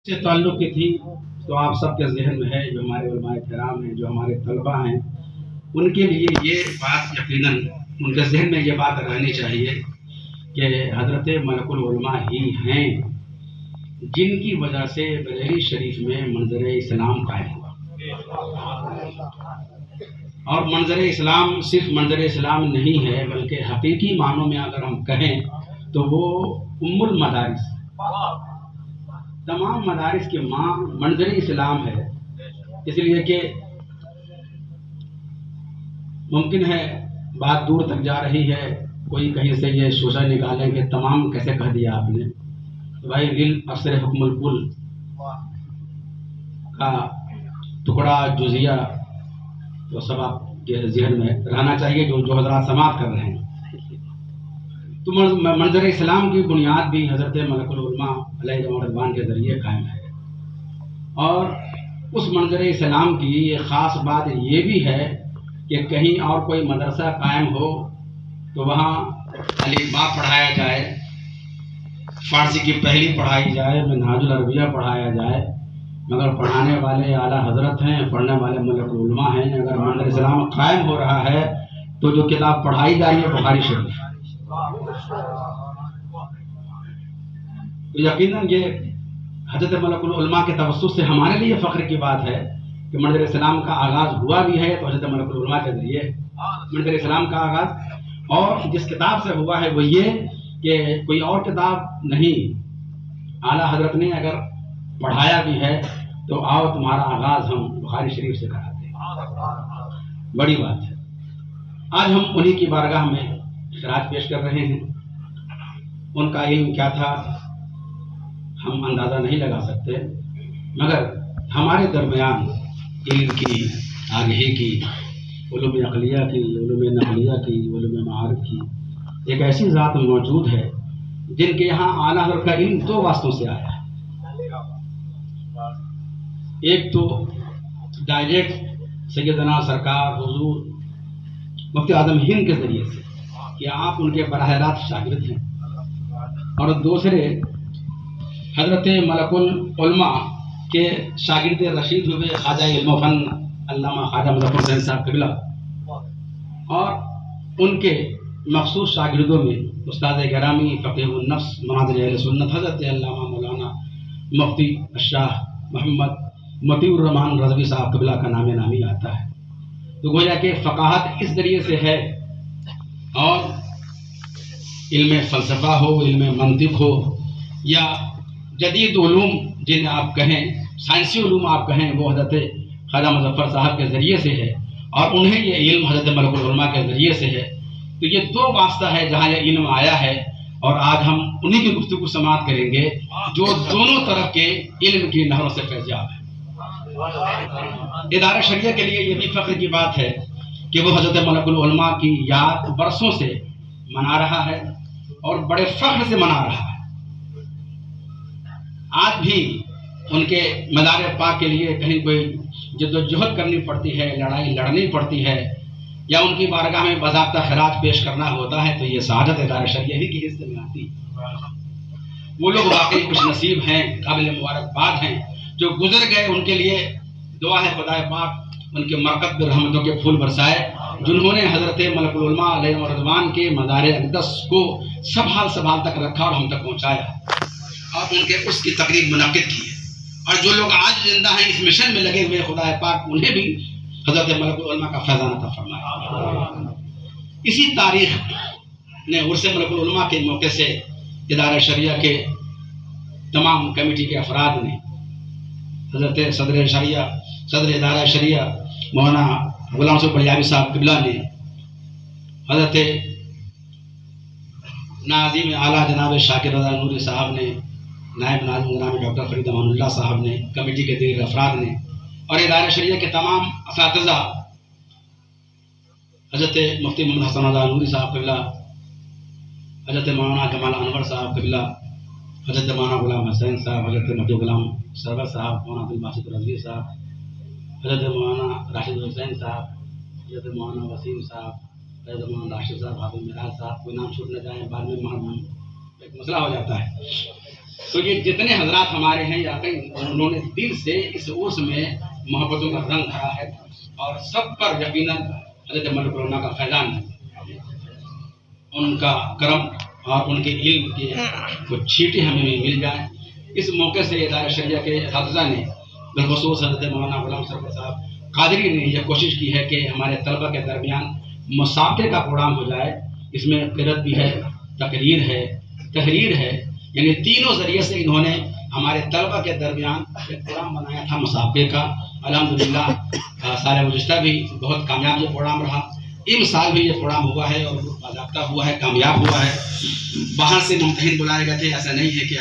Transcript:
से ताल्लुक़ की थी, तो आप सबके ज़हन में है, जो हमारे उलमाए किराम हैं, जो हमारे तलबा हैं, उनके लिए ये बात यकीनन उनके ज़हन में ये बात रहनी चाहिए कि हज़रत मलकुल उलमा ही हैं जिनकी वजह से बरेली शरीफ में मंज़र इस्लाम कायम हुआ। और मंज़र इस्लाम सिर्फ मंज़र इस्लाम नहीं है, बल्कि हकीकी मानों में अगर हम कहें तो वो उम्मुल मदारिस, तमाम मदारिस की माँ मंज़र इस्लाम है। इसलिए कि मुमकिन है बात दूर तक जा रही है, कोई कहीं से ये सोचा निकालें कि तमाम कैसे कह दिया आपने, तो भाई लिल असर हुक्मुल कुल का टुकड़ा जुजिया तो सब आपके ज़हन में रहना चाहिए, जो हज़रात समाप्त कर रहे हैं। तो मंज़र इस्लाम की बुनियाद भी हज़रत मलकुल उलमा अलैहिर्रहमान के ज़रिए कायम है। और उस मंज़र इस्लाम की एक ख़ास बात ये भी है कि कहीं और कोई मदरसा कायम हो तो वहाँ अलीबा पढ़ाया जाए, फ़ारसी की पहली पढ़ाई जाए, मिनहाजुल अरबिया पढ़ाया जाए, मगर पढ़ाने वाले आला हज़रत हैं, पढ़ने वाले मलकुल उलमा हैं। अगर मंज़र इस्लाम कायम हो रहा है तो जो किताब पढ़ाई जा रही है बुखारी शरीफ, तो यकीनन ये हज़रत मलकुल उलमा के तवस्सुस से हमारे लिए फ़ख्र की बात है कि मंज़र इस्लाम का आगाज़ हुआ भी है तो हज़रत मलकुल उलमा के ज़रिए मंज़र इस्लाम का आगाज़। और जिस किताब से हुआ है वो ये कि कोई और किताब नहीं, आला हज़रत ने अगर पढ़ाया भी है तो आओ तुम्हारा आगाज़ हम बुखारी शरीफ से कराते हैं। बड़ी बात है। आज हम उन्हीं की बारगाह में खिराज पेश कर रहे हैं। उनका इल्म क्या था हम अंदाज़ा नहीं लगा सकते, मगर हमारे दरमियान इल्म की, आगही की, उलूम अक़लिया की, उलूम नक़लिया की, उलूम मारिफ़ की एक ऐसी ज़ात मौजूद है जिनके यहाँ आला हज़रत का इल्म दो वास्तों से आया है। एक तो डायरेक्ट सैयदना सरकार हुज़ूर मुफ्ती आज़म हिंद के ज़रिए से कि आप उनके बराह रास्त शागिर्द हैं, और दूसरे हज़रत मलकुल उलमा के शागिर्द रशीद हुए ख्वाजा इल्म फ़न अल्लामा ख्वाजा मुज़फ़्फ़र हुसैन साहब क़िबला, और उनके मख़सूस शागिर्दों में उस्ताद गिरामी फ़क़ीहुन नफ्स मनाज़िर अहले सुन्नत हज़रत अल्लामा मौलाना मुफ्ती शाह मोहम्मद मतीउर रहमान रज़वी साहब क़िबला का नाम नामी आता है। तो गोया कि फ़क़ाहत इस ज़रिए से है, और इल्म फ़लसफ़ा हो, इल्म मंतिक़ हो, या जदीद उलूम जिन्हें आप कहें, साइंसी उलूम आप कहें, वो हज़रत ख्वाजा मुज़फ़्फ़र साहब के ज़रिए से है, और उन्हें ये इल्म हज़रत मलकुल उलमा के ज़रिए से है। तो ये दो वास्ता है जहाँ ये इल्म आया है, और आज हम उन्हीं की गुफ्तगू समाअत करेंगे जो दोनों तरफ के इल्म की नहरों से फैज़याब है। इदारा शरिया के लिए ये भी फ़ख्र की बात है कि वो हज़रत मलकुल उलमा की याद बरसों से मना रहा है, और बड़े फ़ख्र से मना रहा है। आज भी उनके मज़ार पाक के लिए कहीं कोई जद्दोजहद करनी पड़ती है, लड़ाई लड़नी पड़ती है, या उनकी बारगाह में बाज़ाब्ता खिराज पेश करना होता है, तो ये सआदत इदारा शरिया ही की हिस्से में आती है। वो लोग वाकई खुश नसीब हैं, काबिल मुबारकबाद हैं, जो गुजर गए उनके लिए दुआ है खुदाए पाक उनके मरकत में रहमतों के फूल बरसाए, जिन्होंने हज़रत मलकुल उलमा अलैहिर्रहमान के मज़ार अक़दस को संभाल तक रखा और हम तक पहुँचाया, और उनके उसकी तकरीब मुनक़्क़िद की है। और जो लोग आज जिंदा हैं इस मिशन में लगे हुए, खुदा पाक उन्हें भी हज़रत मलकुल उलमा का फैज़ान अता फरमाए। इसी तारीख़ ने उर्स मलकुल उलमा के मौके से इदारा शरिया के तमाम कमेटी के अफराद ने हज़रत सदर इदारा शरिया मौलाना गुलाम सुफ़ बलियावी साहब क़िबला ने, हज़रत नाज़िम आला जनाब शाकिर रज़ा नूरी साहब ने, नायब नाज़िम जनाब डॉक्टर फ़रीद अमानुल्लाह साहब ने, कमेटी के दीगर अफराद ने, और इदारा शरिया के तमाम असातिज़ा हज़रत मुफ्ती मोहम्मद हसन रज़ा नूरी साहब क़िबला, हज़रत मौलाना कमाल अनवर साहब क़िबला, हज़रत मौलाना गुलाम हुसैन साहब, हज़रत मुफ्ती गुलाम सरवर साहब, मौलाना अब्दुल बासित रज़वी साहब, हज़रत मौलाना राशिद हुसैन साहब, हज़रत मौलाना वसीम साहब, हज़रत मौलाना राशिद साहब, हाफ़िज़ मिराज साहब, कोई नाम छूट न जाए बाद में एक मसला हो जाता है। तो ये जितने हजरात हमारे हैं यकीन उन्होंने दिल से इस उर्स में मोहब्बतों का रंग भरा है और सब पर यकीनन हज़रत मौलाना का फैज़ान उनका करम और उनके इल्म के कुछ छींटे हमें भी मिल जाए। इस मौके से इदारा शरिया के असातिज़ा ने बिलखुसूस हज़रत मौलाना गुलाम सरवर साहब कादरी ने यह कोशिश की है कि हमारे तलबा के दरमियान मुसाफ़े का प्रोग्राम हो जाए। इसमें क़िरात भी है, तकरीर है, तहरीर है, यानी तीनों ज़रिए से इन्होंने हमारे तलबा के दरमियान एक प्रोग्राम बनाया था मुसाफ़े का। अल्हम्दुलिल्लाह साल गुज़िश्ता भी बहुत कामयाब ये प्रोग्राम रहा। इस साल भी ये प्रोग्राम हुआ है और बाज़ाब्ता हुआ है, कामयाब हुआ है। बाहर से मुम्तहिन बुलाए गए थे, ऐसा नहीं है कि